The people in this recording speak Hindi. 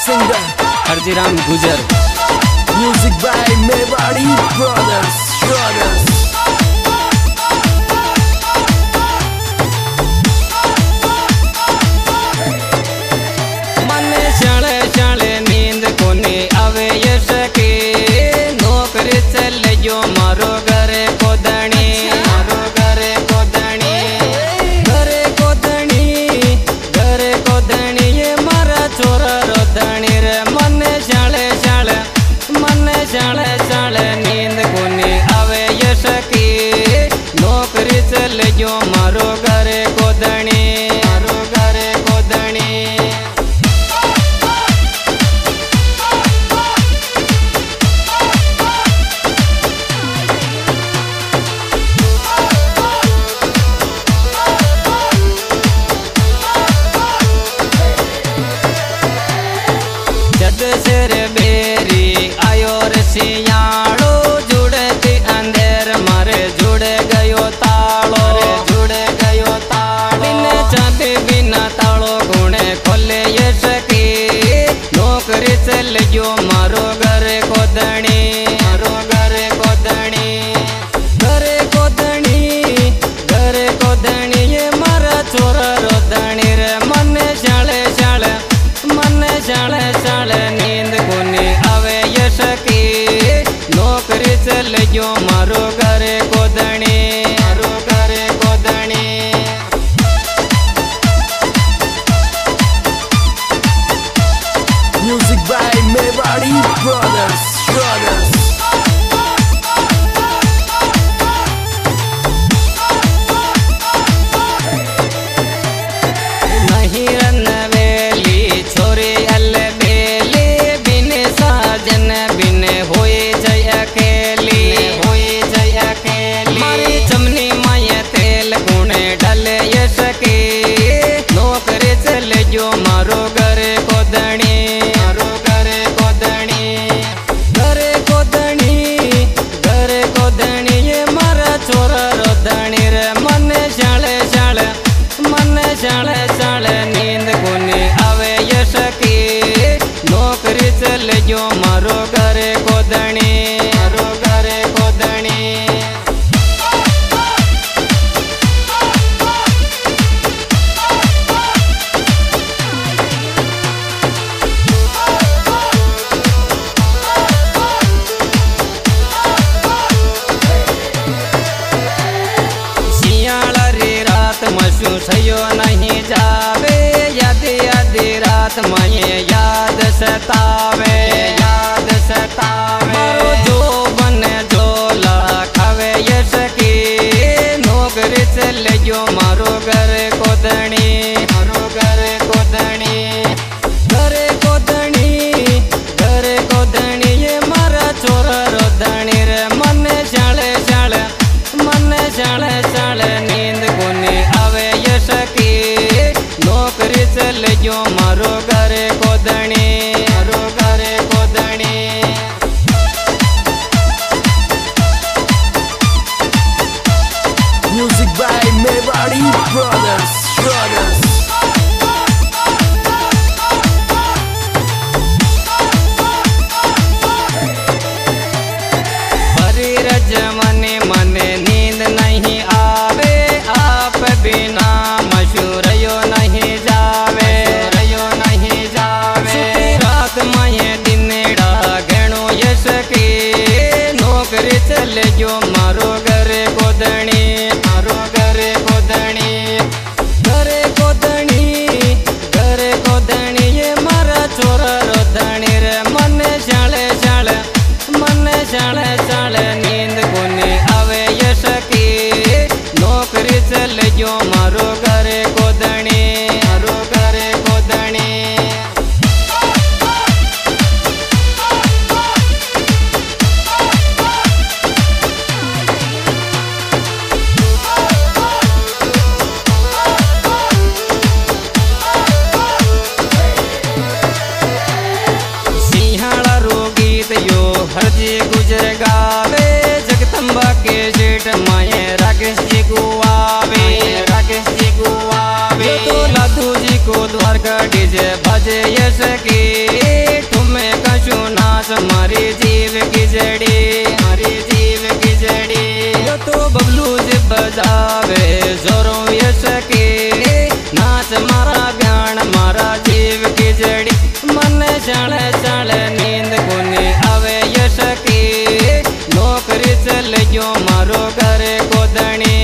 singer हरजीराम गुजर। Music by Mewari Brothers मने शाले शाले नींद कोनी आवे ये सके नौकरी चले जो मारो घरे कोदणी मारो घरे कोदणी घरे कोदणी घरे कोदणी ये मारा छोरा रोदणी रे मने शाले शाले नींद कोनी आवे ये सके नौकरी चले जो मारो घरे कोदणी मारो घरे कोदणी। जद सिर बेरी आयो रसियाड़ो जुड़ती अंधेर मारे जुड़ गयो तालो बिन चाबी बिना तालो गुणे खोले ये सके नौकरी चल जो मारो घरे कोदणी मारो घरे कोदणी घरे कोदणी घरे कोदणी ये मारा छोरा रोदणी रे मने शाले शाले नींद कोनी आवे ये सके नौकरी चल जो मारो घरे कोदणी मारो घरे Kodni. Music by Mewari Brothers नहीं रन वेली छोरी अल बेली बिन साजन बिन होए जय अकेली मारी चमनी माया तेल गुणे डले ये सके नौकरी चल जो मारो घरे कोदणी मारो घरे कोदणी घरे कोदणी घरे कोदणी ये मारा छोरा रोदणी रे मने शाले नींद कोनी आवे ये सके नौकरी चल जो मारो घरे कोदणी मारो घरे कोदणी। मशू सयो नहीं जावे यदि रात मये याद सतावे मारो जो बने झोला खावे ये सके नौकरी चल जो मारो घरे कोदणी मारो घरे कोदणी घरे कोदणी घरे कोदणी ये मारा छोरा रोदणी रे मने शाले नींद कोनी आवे ये सके नौकरी चल जो मारो घरे कोदणी मारो घरे Kodni. Music by Mewari Brothers भरी रज मने नींद नहीं आवे आप बिना मशूरयो नहीं जावे रात माये दिनेड़ा गणो ये सके नौकरी चल जो मारो घरे कोदणी मारो घरे कोदणी घरे कोदणी घरे कोदणी ये मारा छोरा रोदणी रे मने शाले नींद कोनी आवे ये सके नौकरी चल जो मारो घरे कोदणी मारो घरे कोदणी। सिंहाड़ा रो गीत यो हरजी गुजर गावे जगदम्बा के जेठ माये राकेश जी गुआवे तो लादू जी को द्वारका डीजे बजे यश की। આવે જોરો યશકે નાચ મારા ગાણ મારા જીવ ખીજડી મને શાળે શાળે નીંદ કોની આવે યશકે નોકરી ચલ ગયો મારો ઘરે કોદણી